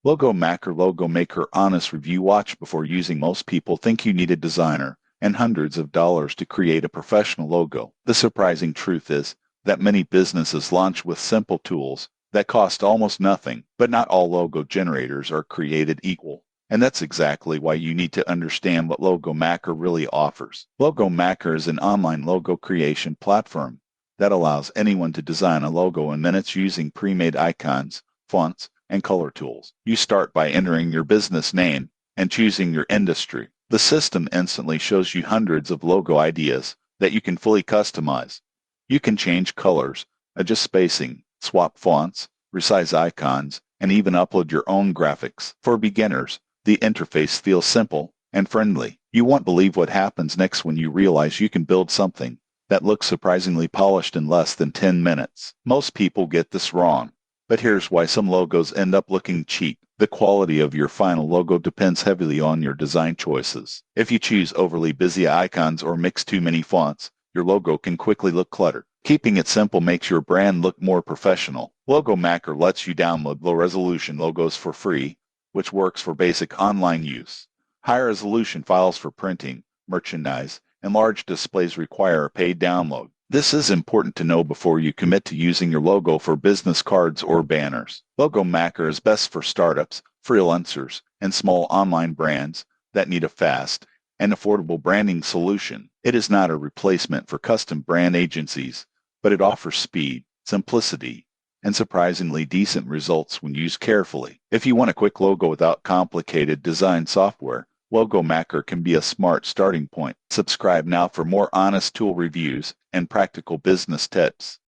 Logo Maker Logo Maker Honest Review. Watch before using. Most people think you need a designer and hundreds of dollars to create a professional logo. The surprising truth is that many businesses launch with simple tools that cost almost nothing, but not all logo generators are created equal. And that's exactly why you need to understand what Logo Maker really offers. Logo Maker is an online logo creation platform that allows anyone to design a logo in minutes using pre-made icons, fonts, and color tools. You start by entering your business name and choosing your industry. The system instantly shows you hundreds of logo ideas that you can fully customize. You can change colors, adjust spacing, swap fonts, resize icons, and even upload your own graphics. For beginners, the interface feels simple and friendly. You won't believe what happens next when you realize you can build something that looks surprisingly polished in less than 10 minutes. Most people get this wrong, but here's why some logos end up looking cheap. The quality of your final logo depends heavily on your design choices. If you choose overly busy icons or mix too many fonts, your logo can quickly look cluttered. Keeping it simple makes your brand look more professional. Logo Maker lets you download low-resolution logos for free, which works for basic online use. High-resolution files for printing, merchandise, and large displays require a paid download. This is important to know before you commit to using your logo for business cards or banners. Logo Maker is best for startups, freelancers, and small online brands that need a fast and affordable branding solution. It is not a replacement for custom brand agencies, but it offers speed, simplicity, and surprisingly decent results when used carefully. If you want a quick logo without complicated design software, Logo Maker can be a smart starting point. Subscribe now for more honest tool reviews and practical business tips.